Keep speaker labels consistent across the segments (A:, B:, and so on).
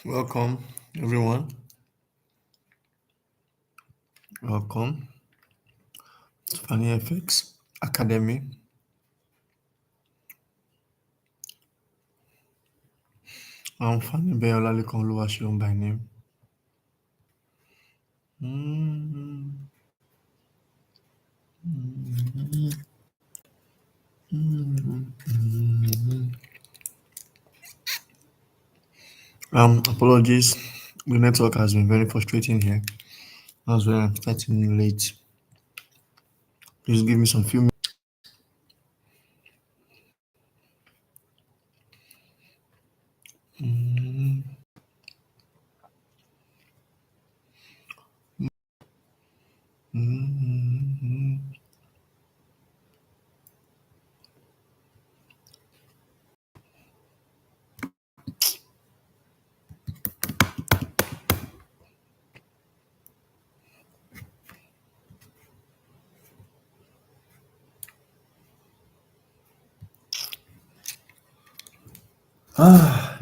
A: Welcome, everyone. Welcome to Fanny FX Academy. I'm Fanny Beyolalekon Oluwaseun by name. Mm, Apologies. The network has been very frustrating here. That's why I'm starting late. Please give me some few minutes.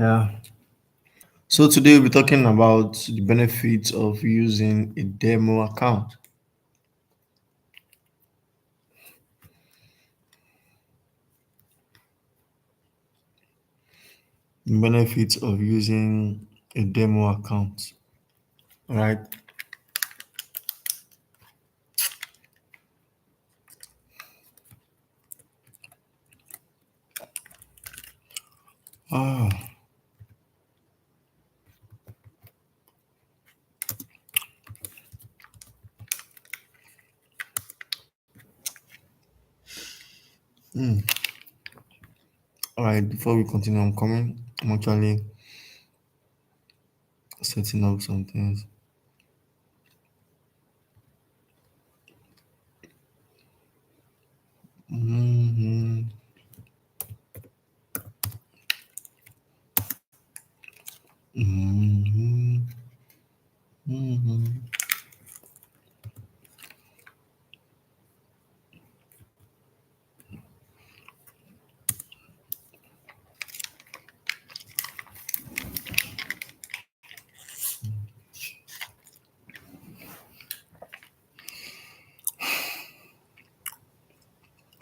A: Yeah. So today we'll be talking about the benefits of using a demo account. The benefits of using a demo account. All right. Ah. All right, before we continue, I'm coming. I'm actually setting up some things. Mhm, mhm, mhm.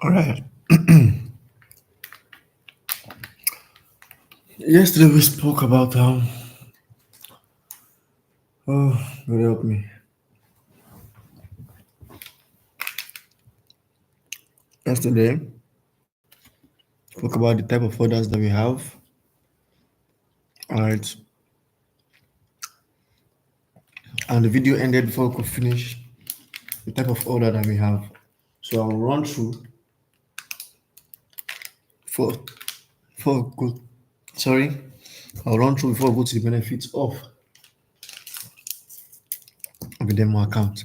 A: All right. Yesterday we spoke about oh, God help me. Yesterday spoke about the type of orders that we have. All right, and the video ended before we could finish the type of order that we have. So I'll run through for for good. Sorry, I'll run through before we go to the benefits of a demo account.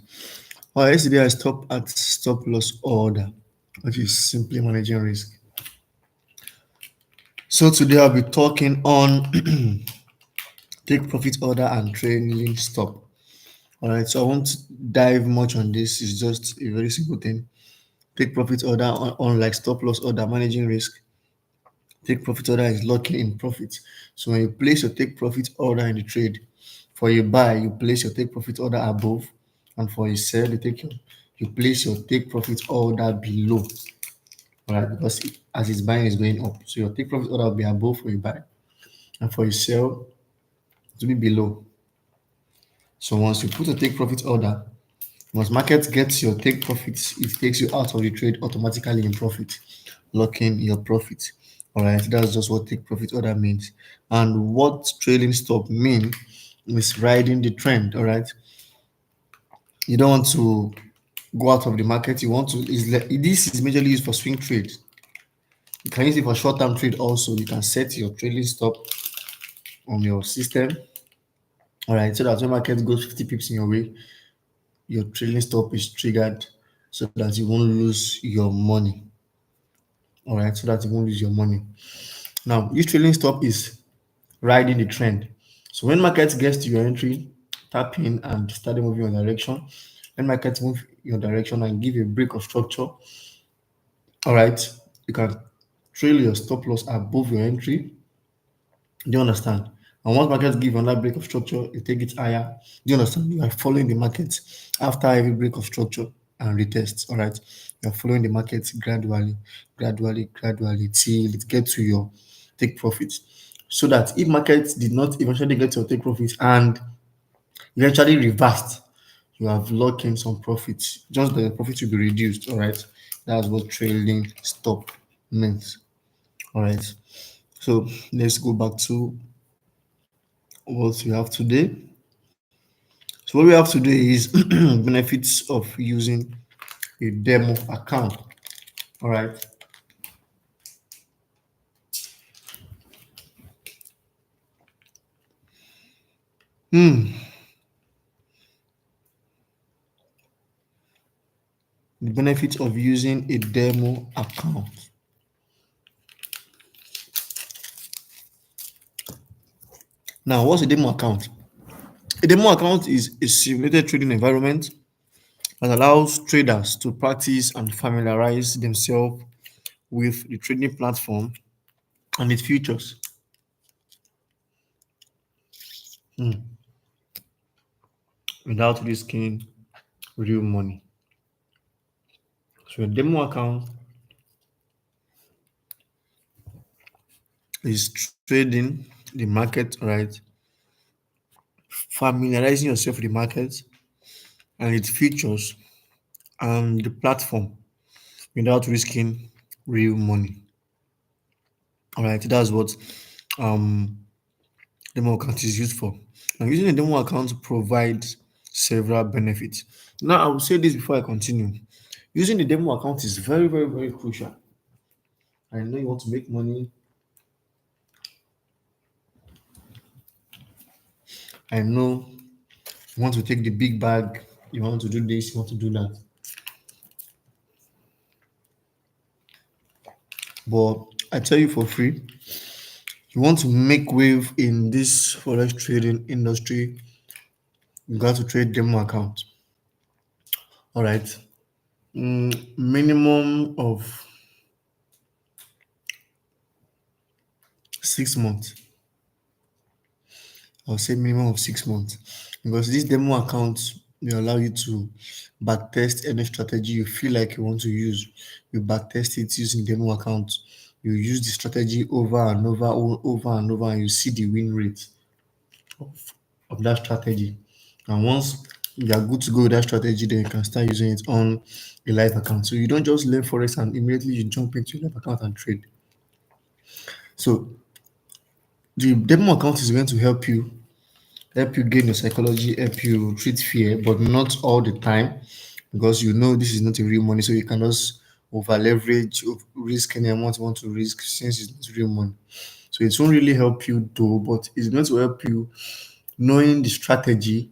A: Yesterday I stopped at stop loss order, which is simply managing risk. So today I'll be talking on take profit order and trailing stop. All right, so I won't dive much on this. It's just a very simple thing. Take profit order on like stop loss order, managing risk. Take profit order is locking in profit. So when you place your take profit order in the trade, for you buy, you place your take profit order above, and for you sell, you place your take profit order below. All right, because as it's buying is going up, so your take profit order will be above for you buy, and for you sell to be below. So once you put a take profit order, once market gets your take profits, it takes you out of the trade automatically in profit, locking your profit. All right, that's just what take profit order means. And what trailing stop mean is riding the trend. All right, you don't want to go out of the market. You want to this is majorly used for swing trade. You can use it for short term trade also. You can set your trailing stop on your system. All right, so that when market goes 50 pips in your way, your trailing stop is triggered so that you won't lose your money. All right, so that you won't lose your money. Now, this trailing stop is riding the trend. So when market gets to your entry, tap in and start moving your direction. When market move your direction and give a break of structure, all right, you can trail your stop loss above your entry. Do you understand? And once markets give another break of structure, you take it higher. Do you understand? You are following the market after every break of structure and retest. All right. You are following the market gradually, gradually till it gets to your take profit. So that if markets did not eventually get to your take profit and eventually reversed, you have locked in some profits. Just the profit will be reduced. All right. That's what trailing stop means. All right. So let's go back to what we have today. So what we have today is benefits of using a demo account. All right. The benefits of using a demo account. Now, what's a demo account? A demo account is a simulated trading environment that allows traders to practice and familiarize themselves with the trading platform and its features without risking real money. So a demo account is trading the market, right? Familiarizing yourself with the market and its features and the platform without risking real money. All right, that's what um demo account is used for. Now, using a demo account provides several benefits. Now, I will say this before I continue. Using the demo account is very crucial. I know you want to make money. I know you want to take the big bag. You want to do this. You want to do that. But I tell you for free, you want to make wave in this forex trading industry, you got to trade demo account. All right. Minimum of 6 months. I'll say minimum of 6 months because this demo account will allow you to backtest any strategy you feel like you want to use. You backtest it using demo account. You use the strategy over and over, and you see the win rate of that strategy. And once you are good to go with that strategy, then you can start using it on a live account. So you don't just learn forex and immediately you jump into your live account and trade. So the demo account is going to help you gain your psychology, help you treat fear, but not all the time because you know this is not a real money. So you can just over leverage, risk any amount you want to risk since it's not real money. So it won't really help you though, but it's going to help you knowing the strategy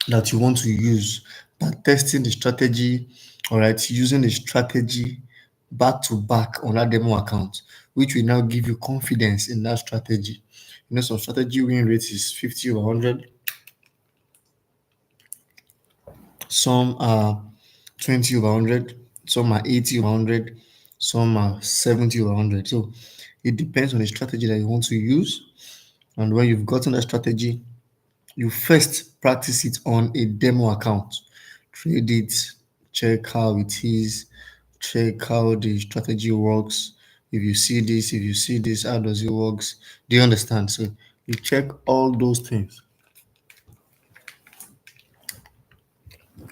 A: that you want to use, but testing the strategy, all right, using the strategy back to back on that demo account, which will now give you confidence in that strategy. You know, some strategy win rate is 50 or 100, some are 20 over 100, some are 80 over 100, some are 70 over 100. So it depends on the strategy that you want to use. And when you've gotten that strategy, you first practice it on a demo account. Trade it, check how it is, check how the strategy works. If you see this, how does it works? Do you understand? So you check all those things.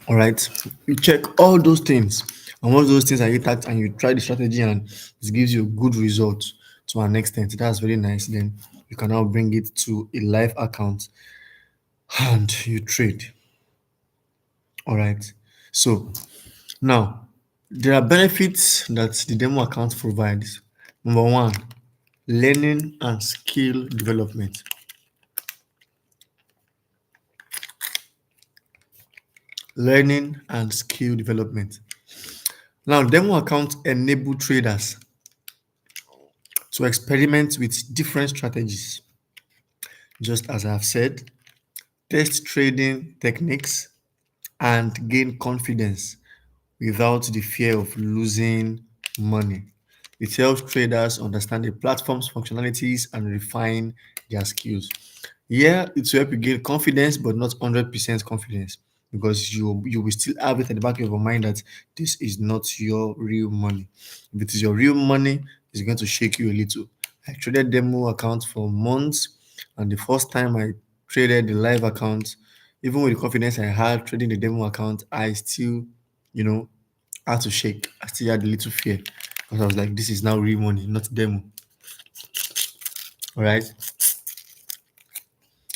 A: All right. You check all those things. And once those things are intact and you try the strategy and it gives you a good result to an extent, that's very nice. Then you can now bring it to a live account and you trade. All right. So now there are benefits that the demo account provides. Number one, learning and skill development. Learning and skill development. Now, demo accounts enable traders to experiment with different strategies. Just as I've said, test trading techniques and gain confidence without the fear of losing money. It helps traders understand the platform's functionalities and refine their skills. Yeah, it will help you gain confidence, but not 100% confidence, because you will still have it at the back of your mind that this is not your real money. If it is your real money, it's going to shake you a little. I traded demo account for months, and the first time I traded the live account, even with the confidence I had trading the demo account, I still, you know, had to shake. I still had a little fear because I was like, this is now real money, not demo. All right.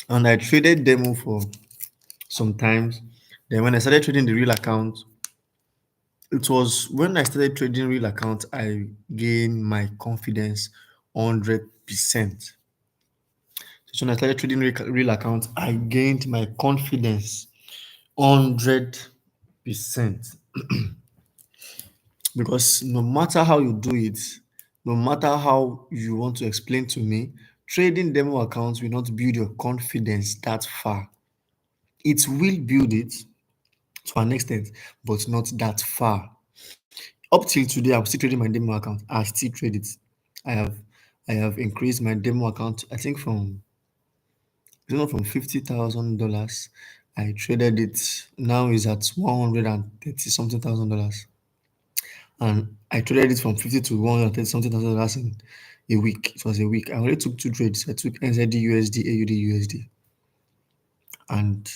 A: And I traded demo for sometimes. Then when I started trading the real account, it was when I started trading real account, I gained my confidence 100%. So when I started trading real account, I gained my confidence 100%. Because no matter how you do it, no matter how you want to explain to me, trading demo accounts will not build your confidence that far. It will build it to an extent, but not that far. Up till today, I'm still trading my demo account. I still trade it. I have I have increased my demo account. I think from $50,000. I traded it. Now is at 130 something thousand dollars. And I traded it from 50 to 130 something thousand dollars in a week. It was a week. I only took two trades. I took NZD USD, AUD USD, and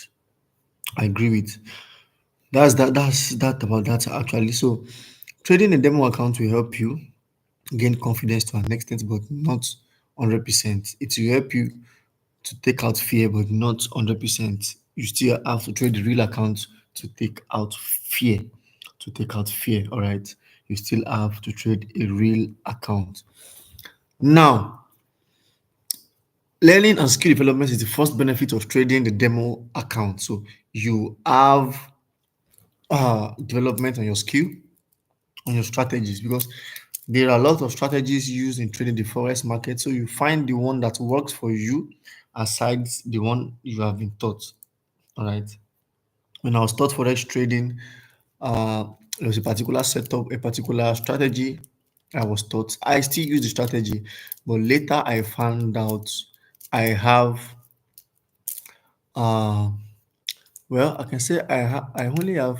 A: I agree with that's that about that actually. So trading a demo account will help you gain confidence to an extent, but not 100%. It will help you to take out fear, but not 100%. You still have to trade the real account to take out fear. To take out fear, all right. You still have to trade a real account. Now, learning and skill development is the first benefit of trading the demo account. So you have development on your skill, on your strategies, because there are a lot of strategies used in trading the forex market. So you find the one that works for you aside the one you have been taught. All right. When I was taught forex trading, there was a particular setup, a particular strategy I was taught. I still use the strategy, but later I found out I have uh well, I can say I only have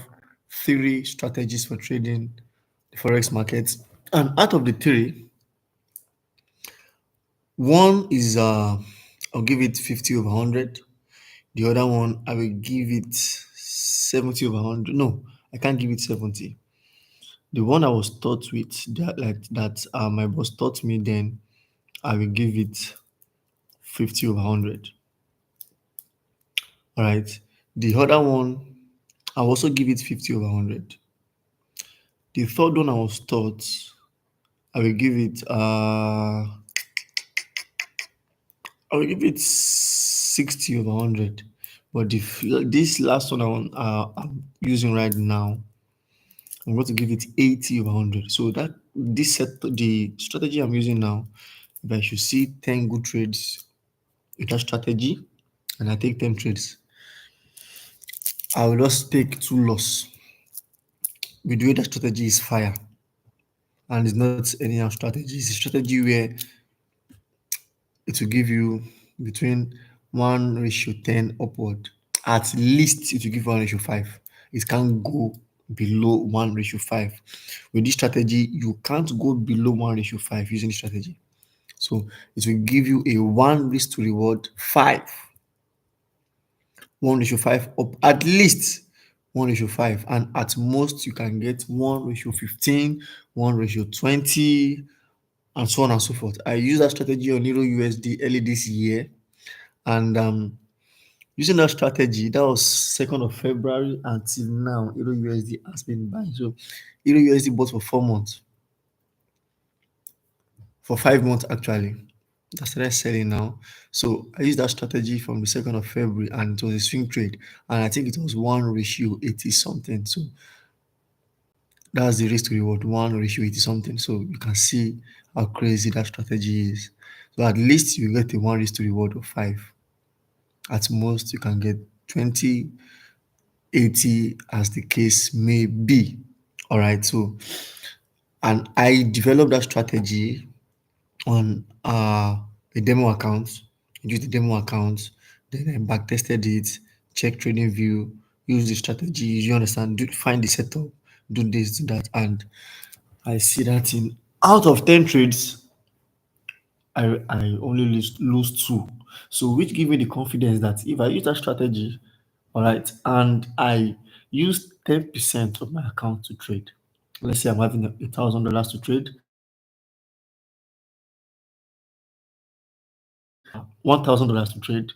A: three strategies for trading the forex market, and out of the three, one is I'll give it 50 over 100. The other one I will give it 70 over 100. No, I can't give it 70. The one I was taught with that my boss taught me then, I will give it 50 over 100. All right. The other one I'll also give it 50 over 100. The third one I was taught, I will give it I will give it 60 over 100. But this last one I'm using right now, I'm going to give it 80 over 100. So that this set the strategy I'm using now, if I should see 10 good trades with that strategy and I take 10 trades, I will just take two loss. With the way that strategy is fire, and it's not anyhow strategy. It's a strategy where it will give you between 1:10 upward. At least it will give 1:5. It can't go below 1:5. With this strategy, you can't go below 1:5 using the strategy. So it will give you a one risk to reward 5, 1:5 up, at least 1:5, and at most you can get 1:15, 1:20, and so on and so forth. I used that strategy on Euro USD early this year, and using that strategy, that was 2nd of February until now, Euro USD has been buying. So Euro USD bought for 4 months, for 5 months actually. I started selling now. So I used that strategy from the 2nd of February, and it was a swing trade. And I think it was 1:80 something. So that's the risk to reward, 1:80 something. So you can see how crazy that strategy is. So at least you get a one risk to reward of 5. At most you can get 20, 80 as the case may be. All right. So, and I developed that strategy on a demo account. I used the demo account then I back tested it, check trading view, use the strategies, you understand, find the setup, do this, do that, and I see that in out of 10 trades, I only lose two. So which give me the confidence that if I use that strategy, all right, and I use 10% of my account to trade. Let's say I'm having $1,000 to trade, $1,000 to trade.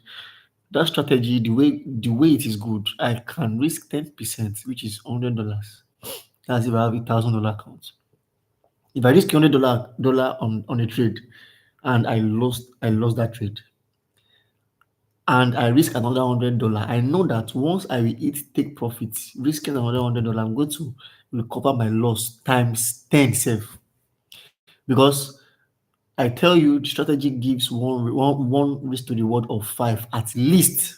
A: That strategy, the way it is good, I can risk 10%, which is $100. That's if I have $1,000 account. If I risk $100 on a trade and I lost that trade, and I risk another $100, I know that once I will eat take profits, risking another $100, I'm going to recover my loss times 10 self. Because I tell you, the strategy gives one risk to reward of 5 at least,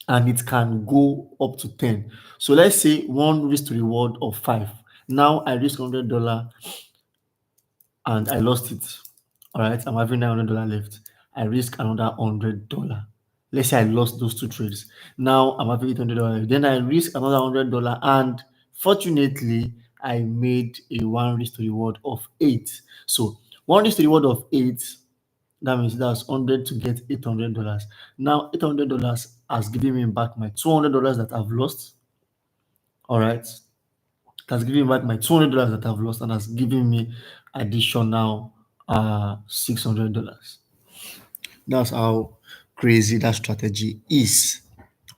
A: and it can go up to 10. So let's say one risk to reward of 5. Now I risk $100 and I lost it. All right, I'm having $900 left. I risk another $100. Let's say I lost those two trades. Now I'm having $800. Then I risk another $100, and fortunately, I made a one risk to reward of 8. So one risk to reward of 8. That means that's 100 to get $800. Now $800 has given me back my $200 that I've lost. All right, that's giving back my $200 that I've lost and has given me additional $600. That's how crazy that strategy is.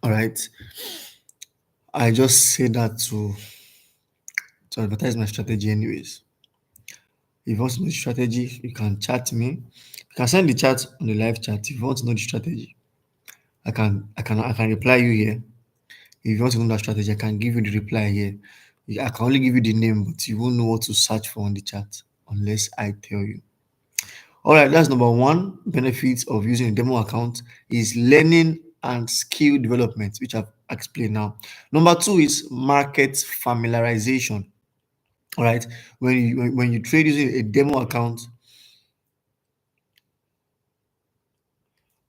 A: All right. I just say that to advertise my strategy anyways. If you want to know the strategy, you can chat me. You can send the chat on the live chat if you want to know the strategy. I can reply you here. If you want to know that strategy, I can give you the reply here. I can only give you the name, but you won't know what to search for on the chat unless I tell you. All right, that's number one. Benefits of using a demo account is learning and skill development, which I've explained now. Number two is market familiarization. All right, when you trade using a demo account,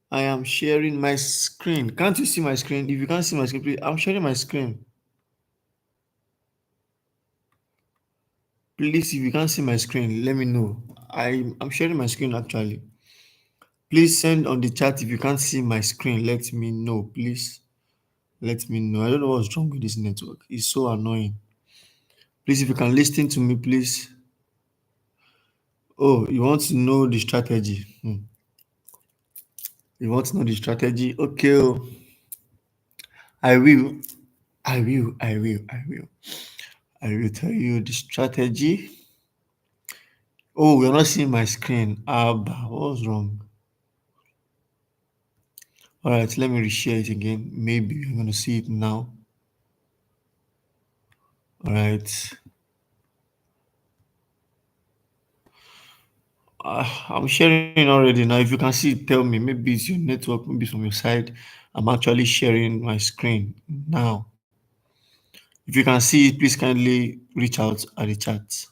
A: I am sharing my screen. Can't you see my screen? If you can't see my screen, please, I'm sharing my screen. Please, if you can't see my screen, let me know. I'm sharing my screen actually. Please send on the chat if you can't see my screen. Let me know, please. Let me know. I don't know what's wrong with this network. It's so annoying. Please, if you can listen to me, please. Oh, you want to know the strategy? You want to know the strategy? Okay, oh, I will. I will. I will. I will. I will tell you the strategy. Oh, you're not seeing my screen. Abba, what's wrong? All right, let me reshare it again. Maybe you're going to see it now. All right. I'm sharing already now. If you can see it, tell me. Maybe it's your network, maybe it's from your side. I'm actually sharing my screen now. If you can see it, please kindly reach out at the chat.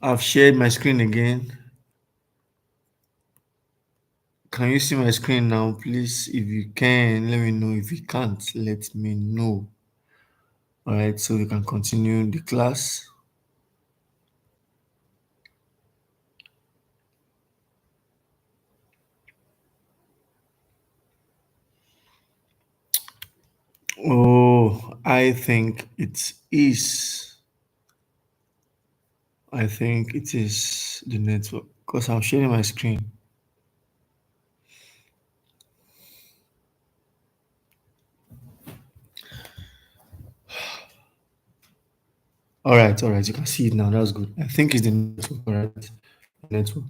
A: I've shared my screen again. Can you see my screen now, please? If you can, let me know. If you can't, let me know. All right, so we can continue the class. Oh, I think it is. I think it is the network because I'm sharing my screen. All right, you can see it now. That's good. I think it's the network, all right? Network.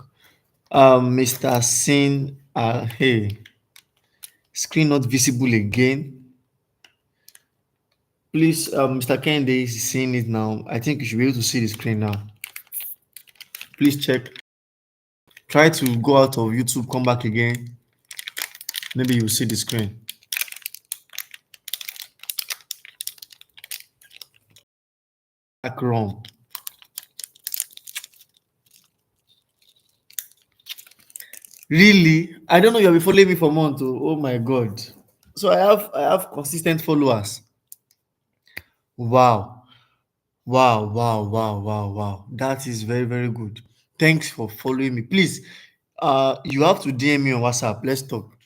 A: Mr. Sin, hey, screen not visible again. Please, Mr. Kende is seeing it now. I think you should be able to see the screen now. Please check. Try to go out of YouTube, come back again. Maybe you see the screen. Back wrong. Really? I don't know you'll be following me for months. Oh my god. So I have consistent followers. Wow. Wow, wow, wow, wow, wow. That is very, very good. Thanks for following me. Please, you have to DM me on WhatsApp. Let's talk.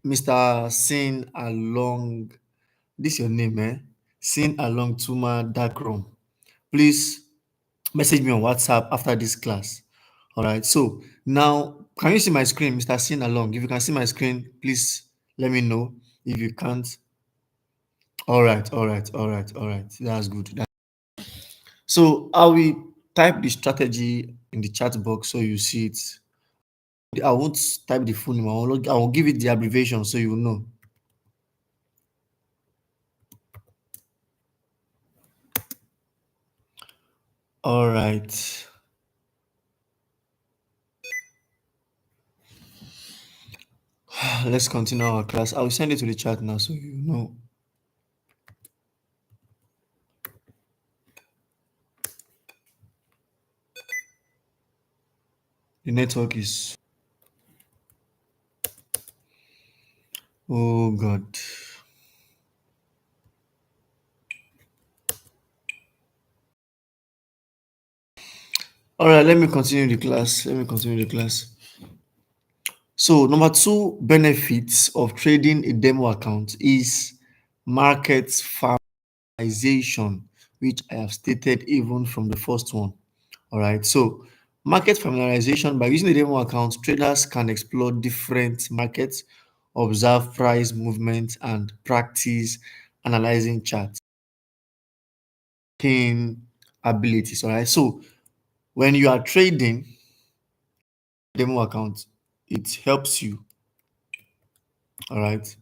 A: Mr. Sin Along. This your name, eh? Sin Along Tuma Dark Room. Please message me on WhatsApp after this class. All right. So now, can you see my screen, Mr. Sin Along? If you can see my screen, please let me know. If you can't, all right, all right, all right, all right. That's good. So I will type the strategy in the chat box so you see it. I won't type the full name. I will give it the abbreviation so you will know. All right. Let's continue our class. I will send it to the chat now so you know. The network is. Oh God. All right. Let me continue the class. Let me continue the class. So number two benefits of trading a demo account is market familiarization, which I have stated even from the first one. All right. So market familiarization, by using the demo account, traders can explore different markets, observe price movement, and practice analyzing charts in abilities. All right. So when you are trading demo account, it helps you. All right.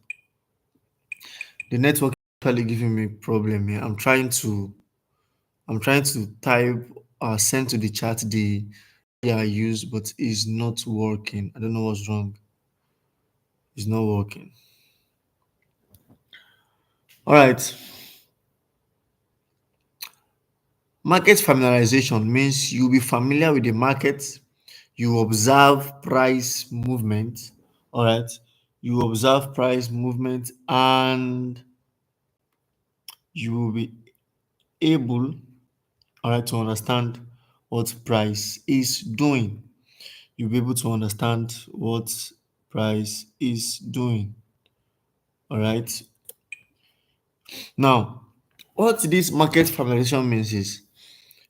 A: The network is actually giving me problem here. I'm trying to type send to the chat the I use, but it's not working. I don't know what's wrong. It's not working. All right. Market familiarization means you'll be familiar with the market, you observe price movement, all right? You observe price movement and you will be able, all right, to understand what price is doing. You'll be able to understand what price is doing, all right? Now, what this market familiarization means is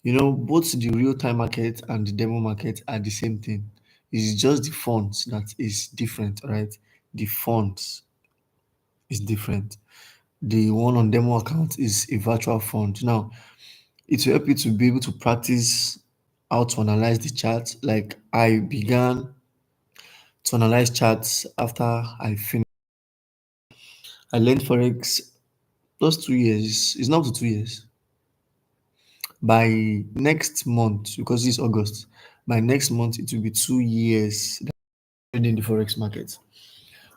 A: both the real-time market and the demo market are the same thing. It's just the fonts that is different, right? The fonts is different. The one on demo account is a virtual font. Now, it will help you to be able to practice how to analyze the chart. Like I began to analyze charts after I finished. I learned Forex plus 2 years. It's not up to 2 years. By next month, because it's August, by next month it will be 2 years trading the forex market.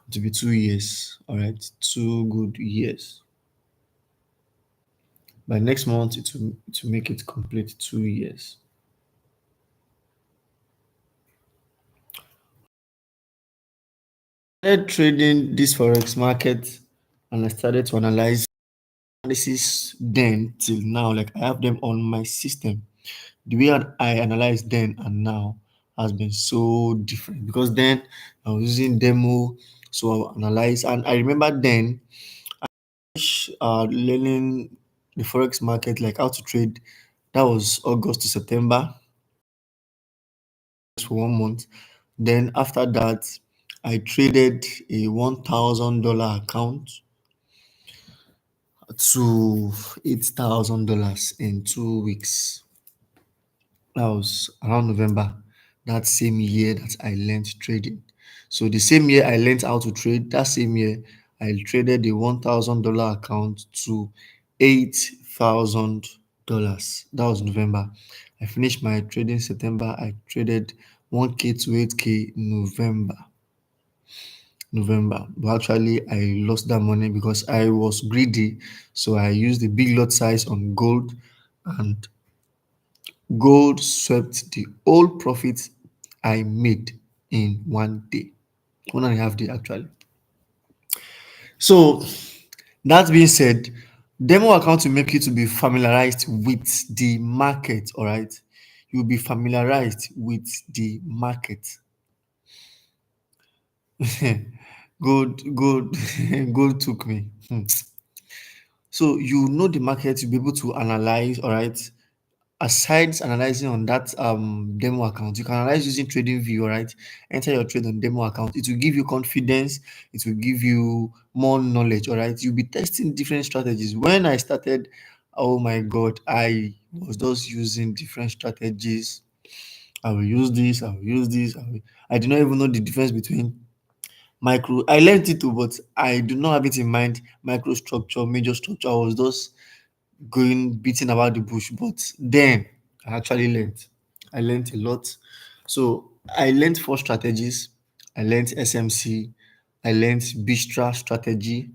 A: It will be 2 years. All right, 2 good years. By next month, it will make it complete 2 years. I started trading this forex market, and I started to analyze analysis then till now. Like I have them on my system. The way I analyze then and now has been so different because then I was using demo, so I analyze, and I remember then learning the forex market, like how to trade. That was August to September for 1 month. Then after that, I traded a $1,000 account to $8,000 in 2 weeks. That was around November, that same year that I learned trading. So the same year I learned how to trade, that same year I traded the $1,000 account to $8,000. That was November. I finished my trading September. I traded 1K to 8K in November. November. But actually, I lost that money because I was greedy. So I used the big lot size on gold, and gold swept the whole profit I made in one day, 1.5 day actually. So that being said, demo account will make you to be familiarized with the market. All right, you'll be familiarized with the market. Good, good took me. So you know the market, you'll be able to analyze. All right, aside analyzing on that demo account, you can analyze using trading view. All right, enter your trade on demo account. It will give you confidence, it will give you more knowledge. All right, you'll be testing different strategies. When I started, oh my god, I was just using different strategies. I will use this, I will use this, I did not even know the difference between micro. I learned it too, but I do not have it in mind. Micro structure, major structure. I was just going beating about the bush. But then I actually learned. I learned a lot. So I learned four strategies. I learned SMC. I learned Bistra strategy,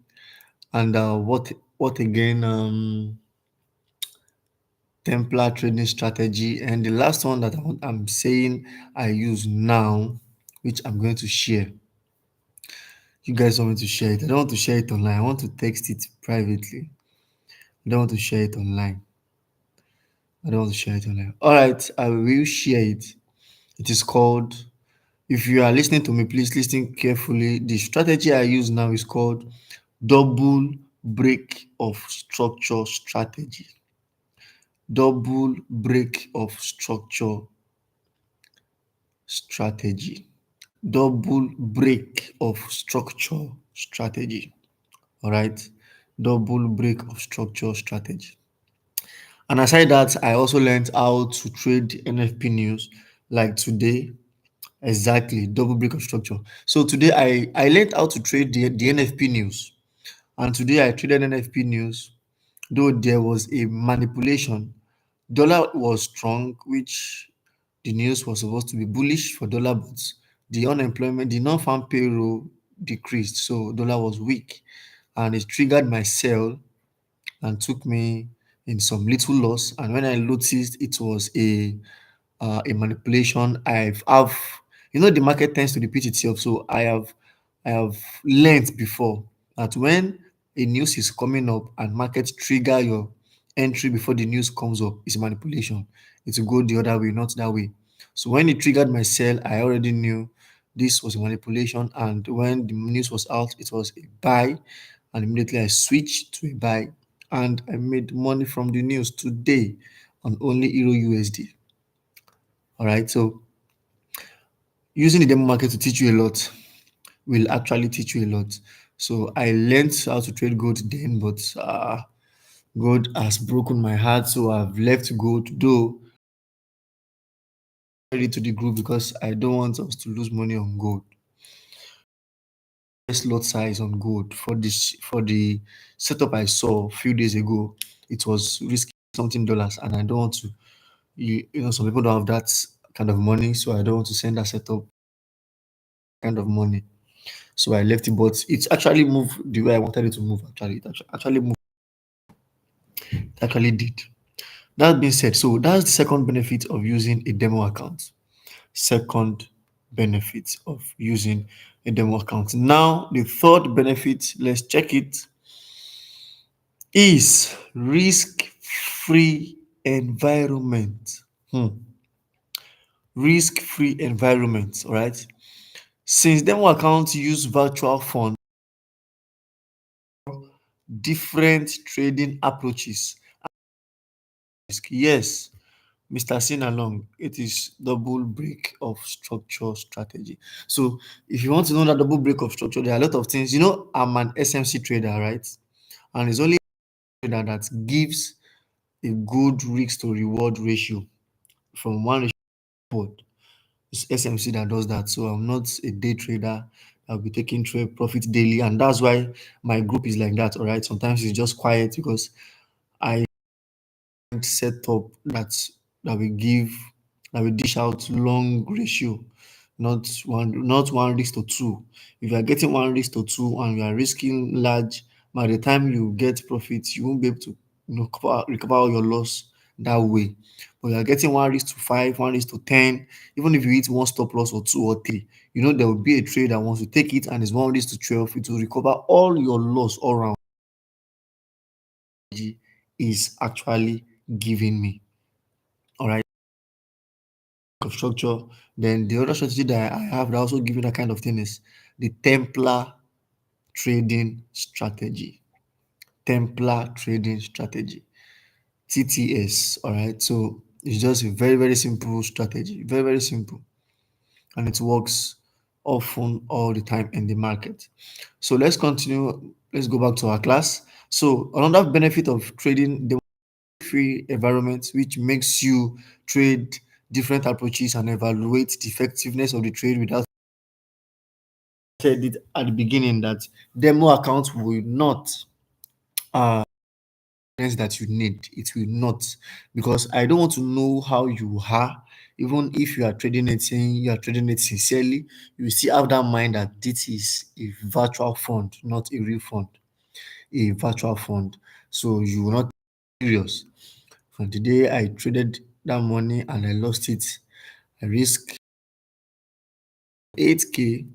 A: and what again? Templar trading strategy. And the last one that I'm saying I use now, which I'm going to share. You guys want me to share it? I don't want to share it online. I want to text it privately. I don't want to share it online. I don't want to share it online. All right, I will share it. It is called, if you are listening to me, please listen carefully. The strategy I use now is called double break of structure strategy. Double break of structure strategy. Double break of structure strategy. All right. Double break of structure strategy. And aside that, I also learned how to trade NFP news like today. Exactly, double break of structure. So today I learned how to trade the NFP news. And today I traded NFP news, though there was a manipulation. Dollar was strong, which the news was supposed to be bullish for dollar, but the unemployment, the non-farm payroll decreased, so dollar was weak, and it triggered my sell and took me in some little loss. And when I noticed it was a manipulation, the market tends to repeat itself. So I have learned before that when a news is coming up and market trigger your entry before the news comes up, it's manipulation. It will go the other way, not that way. So when it triggered my sell, I already knew this was a manipulation. And when the news was out, it was a buy. And immediately I switched to a buy. And I made money from the news today on only Euro USD. All right. So using the demo market to teach you a lot will actually teach you a lot. So I learned how to trade gold then, but gold has broken my heart. So I've left gold, though ready to the group because I don't want us to lose money on gold. Best lot size on gold for the setup I saw a few days ago. It was risky something dollars, and I don't want to. Some people don't have that kind of money, so I don't want to send that setup kind of money. So I left it, but it actually moved the way I wanted it to move. Actually, actually moved. It actually did. That being said, so that's the second benefit of using a demo account. Second benefit of using a demo account. Now, the third benefit, let's check it, is risk-free environment. Risk-free environment, all right? Since demo accounts use virtual funds, different trading approaches. Yes, Mr. Sinalong, it is double break of structure strategy. So if you want to know that double break of structure, there are a lot of things. I'm an SMC trader, right? And it's only a trader that gives a good risk to reward ratio from one ratio forward. It's SMC that does that. So I'm not a day trader. I'll be taking trade profit daily, and that's why my group is like that. All right. Sometimes it's just quiet because I set up that we dish out long ratio. not one risk to two. If you are getting one risk to two and you are risking large, by the time you get profit, you won't be able to recover all your loss that way. But you are getting one risk to five, one risk to 10, even if you hit one stop loss or two or three, there will be a trade that wants to take it and is one risk to 12, it will recover all your loss all around is actually giving me. All right. Of structure. Then the other strategy that I have that also give you that kind of thing is the Templar trading strategy. Templar trading strategy. TTS. All right. So it's just a very, very simple strategy. Very, very simple. And it works often all the time in the market. So let's continue. Let's go back to our class. So another benefit of trading the free environment, which makes you trade different approaches and evaluate the effectiveness of the trade without said it at the beginning that demo accounts will not uh that you need. It will not, because I don't want to know how you are. Even if you are trading it saying you are trading it sincerely, you still have that mind that this is a virtual fund, not a real fund. A virtual fund. So you will not be serious. From the day I traded that money and I lost it, I risked 8K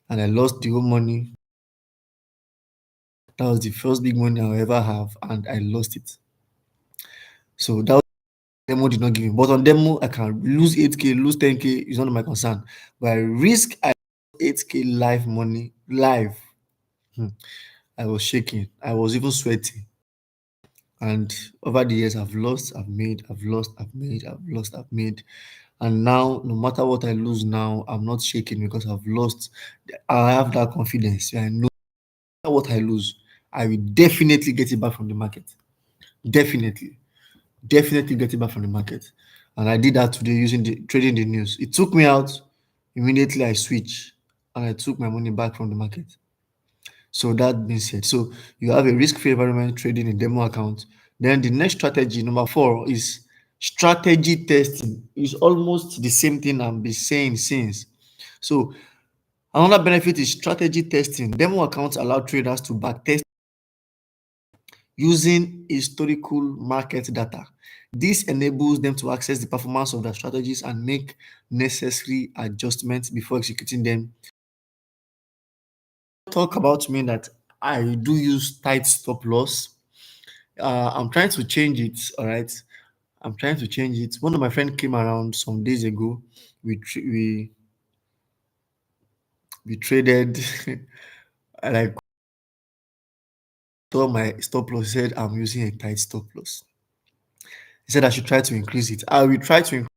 A: and I lost the whole money. That was the first big money I'll ever have and I lost it. So that was demo did not give me. But on demo, I can lose 8K, lose 10K, it's none of my concern. But I risk I 8K live money, live. Hmm. I was shaking. I was even sweating. And over the years, I've lost, I've made, I've lost, I've made, I've lost, I've made. And now, no matter what I lose now, I'm not shaking because I've lost. I have that confidence. I know what I lose, I will definitely get it back from the market. Definitely, definitely get it back from the market. And I did that today using the trading the news. It took me out. Immediately I switched and I took my money back from the market. So that being said, so you have a risk-free environment trading a demo account. Then the next strategy, number four, is strategy testing. It's almost the same thing I've been saying since. So another benefit is strategy testing. Demo accounts allow traders to backtest using historical market data. This enables them to access the performance of their strategies and make necessary adjustments before executing them. Talk about me that I do use tight stop loss. I'm trying to change it. All right, I'm trying to change it. One of my friends came around some days ago. We traded. I like told my stop loss. He said I'm using a tight stop loss. He said I should try to increase it. I will try to.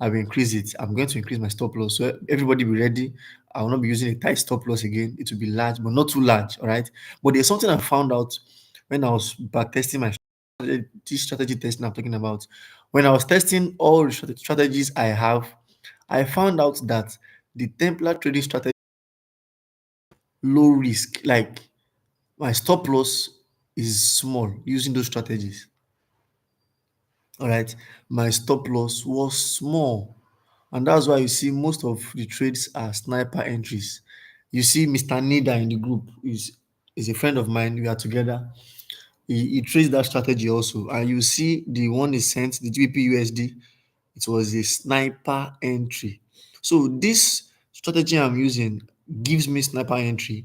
A: I will increase it. I'm going to increase my stop loss. So everybody be ready. I will not be using a tight stop loss again. It will be large, but not too large. All right. But there's something I found out when I was back testing my this strategy testing I'm talking about. When I was testing all the strategies I have, I found out that the Templar trading strategy low risk. Like my stop loss is small using those strategies. All right. My stop loss was small. And that's why you see most of the trades are sniper entries. You see Mr. Nida in the group is a friend of mine. We are together. He trades that strategy also. And you see the one he sent, the GBP it was a sniper entry. So this strategy I'm using gives me sniper entry.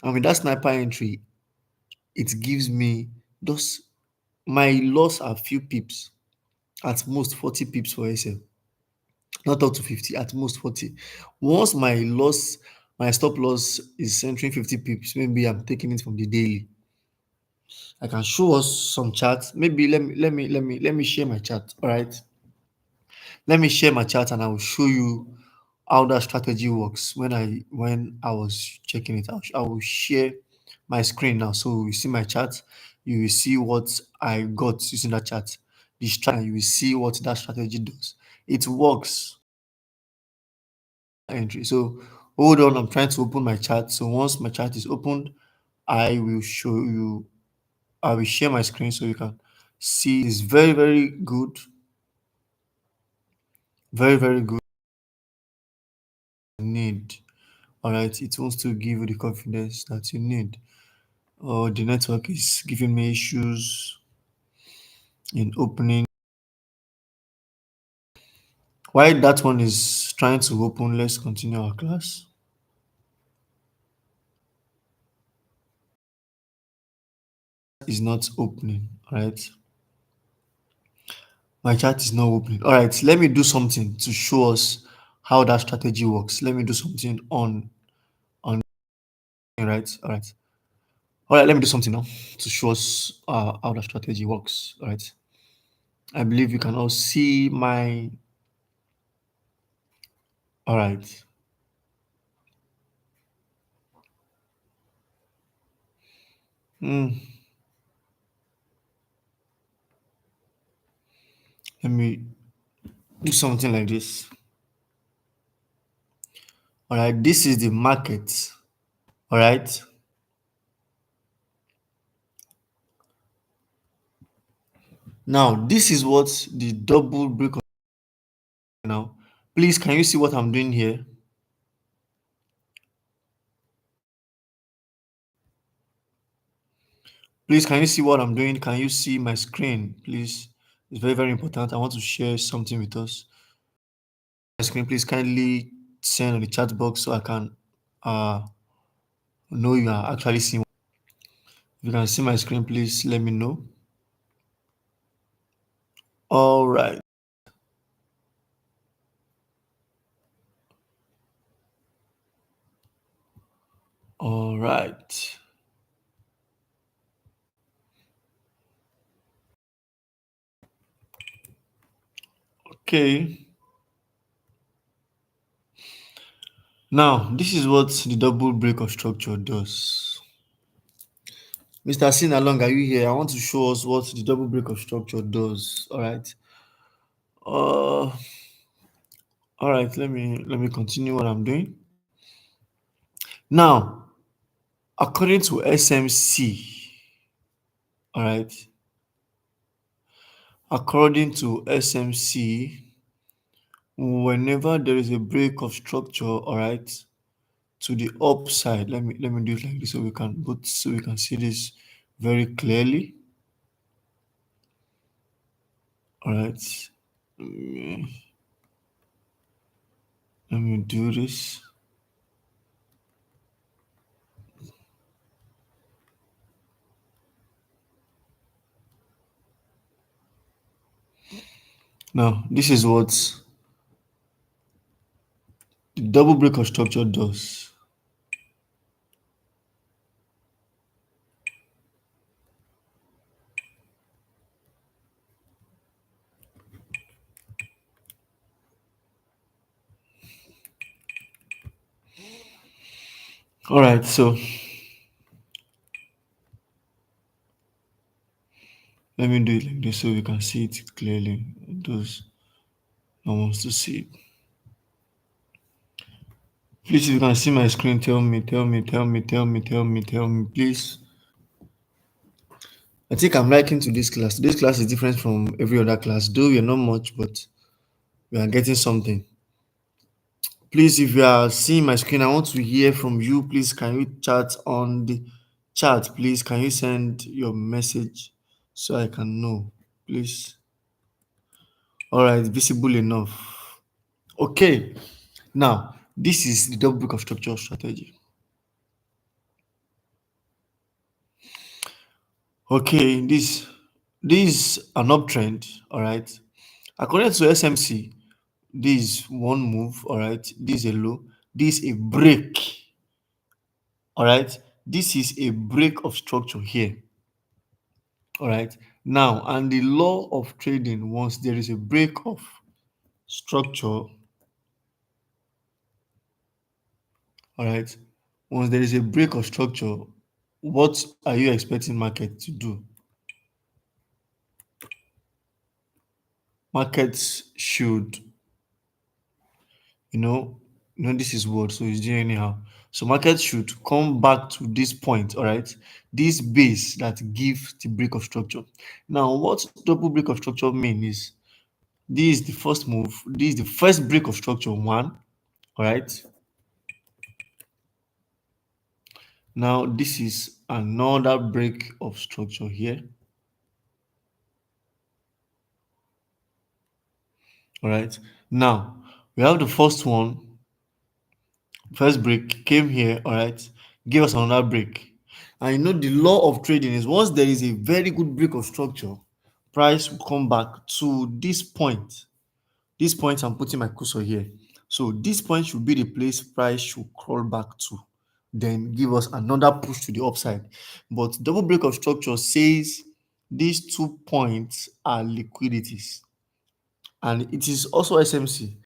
A: And with that sniper entry, it gives me those my loss are few pips, at most 40 pips for SL. Not up to 50, at most 40. Once my stop loss is centering 50 pips, maybe I'm taking it from the daily. I can show us some charts. Maybe let me share my chart. All right. Let me share my chart and I will show you how that strategy works. When I was checking it out, I will share my screen now. So you see my chart, you will see what I got using that chart. The strategy, you will see what that strategy does. It works entry. So hold on, I'm trying to open my chart. So once my chart is opened, I will show you, I will share my screen so you can see. It's very, very good. Very, very good. All right, it wants to give you the confidence that you need. Or the network is giving me issues in opening. While that one is trying to open, let's continue our class. Is not opening. All right, my chat is not opening. All right, let me do something to show us how that strategy works. Let me do something on right. All right, let me do something now to show us how the strategy works. All right, I believe you can all see my. All right, mm, let me do something like this. All right, this is the market. All right, now this is what the double break of now. Please, can you see what I'm doing here? Please, can you see what I'm doing? Can you see my screen? Please, it's very, very important. I want to share something with us. My screen, please kindly send on the chat box so I can uh know you are actually seeing. If you can see my screen, please let me know. All right. All right. Okay. Now, this is what the double break of structure does. Mr. Sinalong, are you here? I want to show us what the double break of structure does. All right. Uh, all right. Let me continue what I'm doing. Now, according to SMC, all right. According to SMC, whenever there is a break of structure, all right, to the upside, let me do it like this so we can see this very clearly. All right. Let me do this. Now, this is what the double break of structure does. All right, so let me do it like this so we can see it clearly. Those that wants to see it. Please, if you can see my screen, tell me, please. I think I'm liking to this class. This class is different from every other class, though we're not much, but we are getting something. Please, if you are seeing my screen, I want to hear from you. Please, can you chat on the chat? Please, can you send your message so I can know? Please. All right, visible enough. Okay. Now, this is the double book of structure strategy. Okay, this is an uptrend. All right. According to SMC, this is one move. All right. This is a low. This is a break. All right. This is a break of structure here. All right. Now, and the law of trading, once there is a break of structure, all right, once there is a break of structure, what are you expecting market to do? Markets should, you know, this is what, so it's doing anyhow. So markets should come back to this point, all right, this base that gives the break of structure. Now, what double break of structure mean is this is the first move, this is the first break of structure one, all right. Now this is another break of structure here. All right. Now we have the first one. First break came here. All right. Give us another break. And you know the law of trading is once there is a very good break of structure, price will come back to this point. This point I'm putting my cursor here. So this point should be the place price should crawl back to, then give us another push to the upside. But double break of structure says these 2 points are liquidities, and it is also SMC.